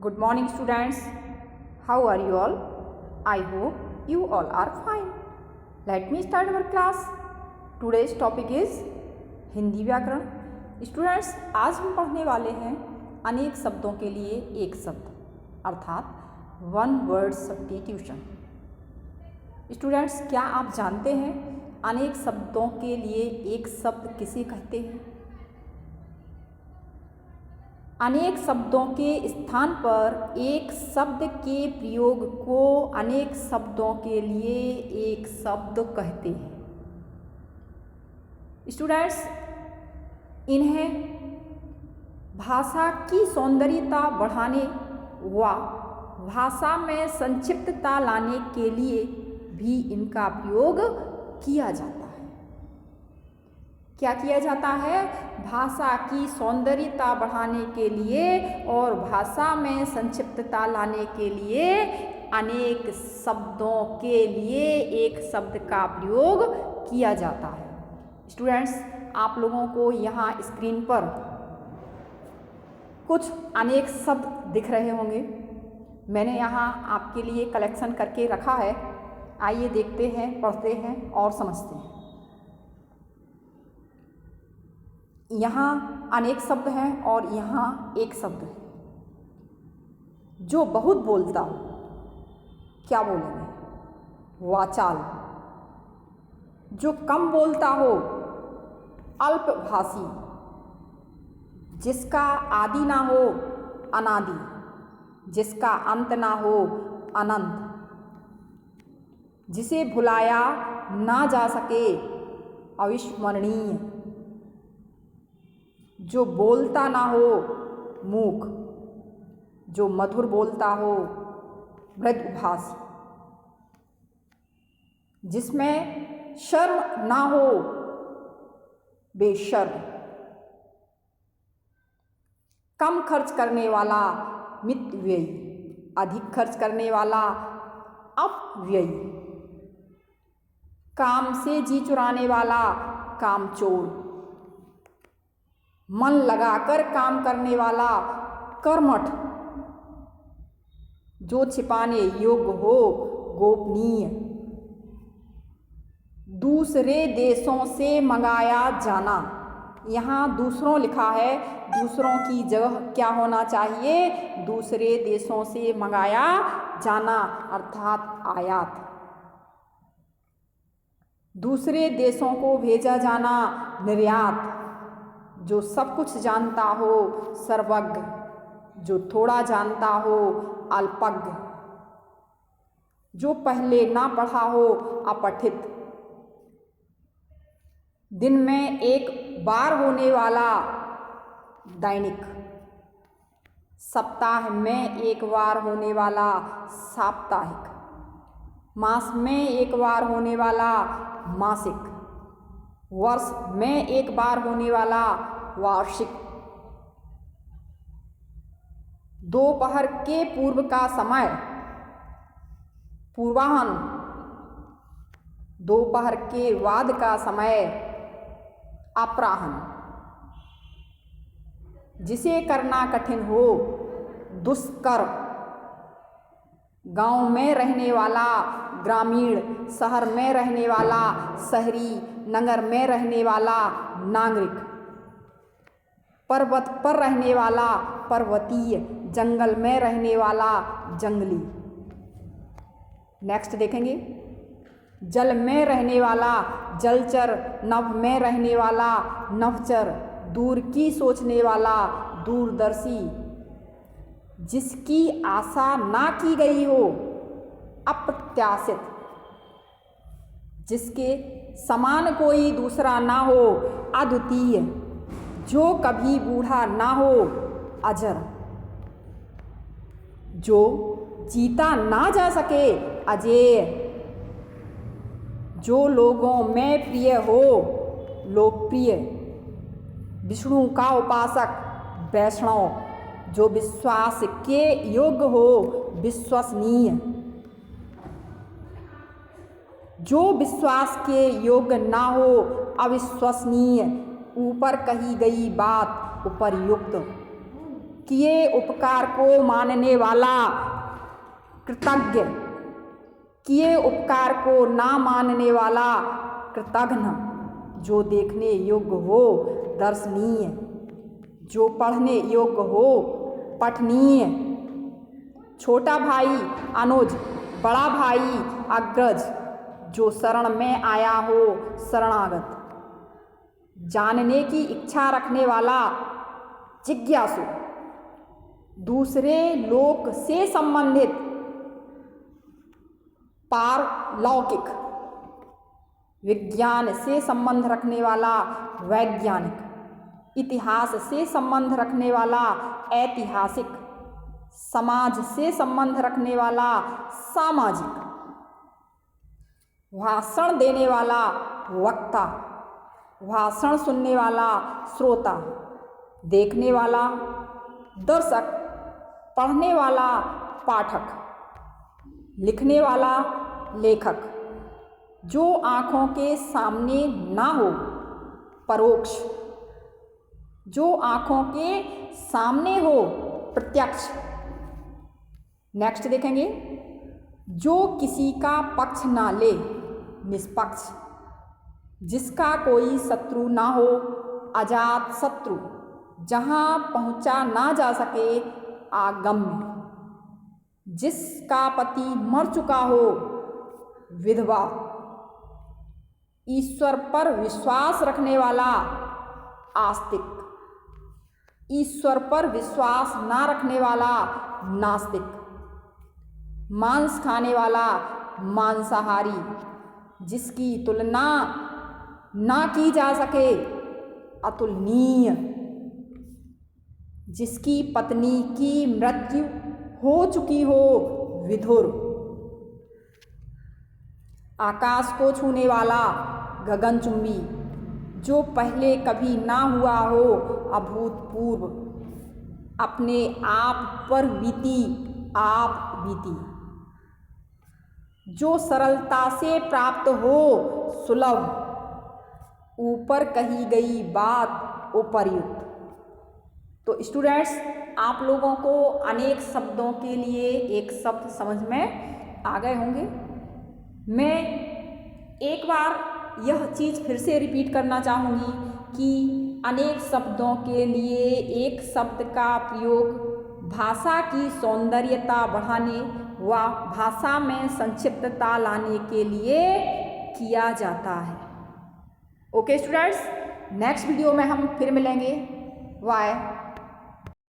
Good morning, students. How are you all? I hope you all are fine. Let me start our class. Today's topic is Hindi व्याकरण. Students, आज हम पढ़ने वाले हैं अनेक शब्दों के लिए एक शब्द अर्थात वन वर्ड सब्स्टिट्यूशन. स्टूडेंट्स, क्या आप जानते हैं अनेक शब्दों के लिए एक शब्द किसे कहते हैं? अनेक शब्दों के स्थान पर एक शब्द के प्रयोग को अनेक शब्दों के लिए एक शब्द कहते हैं. स्टूडेंट्स, इन्हें भाषा की सौंदर्यता बढ़ाने व भाषा में संक्षिप्तता लाने के लिए भी इनका प्रयोग किया जाता है. क्या किया जाता है? भाषा की सौंदर्यता बढ़ाने के लिए और भाषा में संक्षिप्तता लाने के लिए अनेक शब्दों के लिए एक शब्द का प्रयोग किया जाता है. स्टूडेंट्स, आप लोगों को यहाँ स्क्रीन पर कुछ अनेक शब्द दिख रहे होंगे. मैंने यहाँ आपके लिए कलेक्शन करके रखा है. आइए देखते हैं, पढ़ते हैं और समझते हैं. यहाँ अनेक शब्द हैं और यहाँ एक शब्द है. जो बहुत बोलता हो, क्या बोलेंगे? वाचाल. जो कम बोलता हो, अल्पभाषी. जिसका आदि ना हो, अनादि. जिसका अंत ना हो, अनंत. जिसे भुलाया ना जा सके, अविस्मरणीय. जो बोलता ना हो, मूक. जो मधुर बोलता हो, मृदुभाषी. जिसमें शर्म ना हो, बेशर्म. कम खर्च करने वाला, मितव्ययी. अधिक खर्च करने वाला, अपव्ययी. काम से जी चुराने वाला, कामचोर. मन लगाकर काम करने वाला, कर्मठ. जो छिपाने योग्य हो, गोपनीय. दूसरे देशों से मंगाया जाना. यहाँ दूसरों लिखा है, दूसरों की जगह क्या होना चाहिए? दूसरे देशों से मंगाया जाना अर्थात आयात. दूसरे देशों को भेजा जाना, निर्यात. जो सब कुछ जानता हो, सर्वज्ञ. जो थोड़ा जानता हो, अल्पज्ञ. जो पहले ना पढ़ा हो, अपठित. दिन में एक बार होने वाला, दैनिक. सप्ताह में एक बार होने वाला, साप्ताहिक. मास में एक बार होने वाला, मासिक. वर्ष में एक बार होने वाला, वार्षिक. दोपहर के पूर्व का समय, पूर्वाह्न. दोपहर के बाद का समय, अपराह्न. जिसे करना कठिन हो, दुष्कर. गांव में रहने वाला, ग्रामीण. शहर में रहने वाला, शहरी. नगर में रहने वाला, नागरिक. पर्वत पर रहने वाला, पर्वतीय. जंगल में रहने वाला, जंगली. नेक्स्ट देखेंगे. जल में रहने वाला, जलचर. नभ में रहने वाला, नभचर. दूर की सोचने वाला, दूरदर्शी. जिसकी आशा ना की गई हो, अप्रत्याशित. जिसके समान कोई दूसरा ना हो, अद्वितीय. जो कभी बूढ़ा ना हो, अजर. जो जीता ना जा सके, अजेय. जो लोगों में प्रिय हो, लोकप्रिय. विष्णु का उपासक, वैष्णव. जो विश्वास के योग्य हो, विश्वसनीय. जो विश्वास के योग्य ना हो, अविश्वसनीय. ऊपर कही गई बात, उपर्युक्त. किए उपकार को मानने वाला कृतज्ञ, किए उपकार को ना मानने वाला कृतघ्न, जो देखने योग्य हो दर्शनीय, जो पढ़ने योग्य हो पठनीय, छोटा भाई अनुज, बड़ा भाई अग्रज, जो शरण में आया हो शरणागत, जानने की इच्छा रखने वाला जिज्ञासु, दूसरे लोक से संबंधित पारलौकिक, विज्ञान से संबंध रखने वाला वैज्ञानिक, इतिहास से संबंध रखने वाला ऐतिहासिक, समाज से संबंध रखने वाला सामाजिक, भाषण देने वाला वक्ता, भाषण सुनने वाला श्रोता, देखने वाला दर्शक, पढ़ने वाला पाठक, लिखने वाला लेखक, जो आँखों के सामने ना हो परोक्ष, जो आँखों के सामने हो प्रत्यक्ष। नेक्स्ट देखेंगे, जो किसी का पक्ष ना ले निष्पक्ष, जिसका कोई शत्रु ना हो अजात शत्रु, जहाँ पहुँचा ना जा सके आगम्य, जिसका पति मर चुका हो विधवा, ईश्वर पर विश्वास रखने वाला आस्तिक, ईश्वर पर विश्वास ना रखने वाला नास्तिक, मांस खाने वाला मांसाहारी, जिसकी तुलना ना की जा सके अतुलनीय, जिसकी पत्नी की मृत्यु हो चुकी हो विधुर, आकाश को छूने वाला गगनचुंबी, जो पहले कभी ना हुआ हो अभूतपूर्व, अपने आप पर बीती आप बीती, जो सरलता से प्राप्त हो सुलभ, ऊपर कही गई बात उपर्युक्त। तो स्टूडेंट्स, आप लोगों को अनेक शब्दों के लिए एक शब्द समझ में आ गए होंगे। मैं एक बार यह चीज़ फिर से रिपीट करना चाहूँगी कि अनेक शब्दों के लिए एक शब्द का प्रयोग भाषा की सौंदर्यता बढ़ाने व भाषा में संक्षिप्तता लाने के लिए किया जाता है। ओके स्टूडेंट्स, नेक्स्ट वीडियो में हम फिर मिलेंगे। बाय।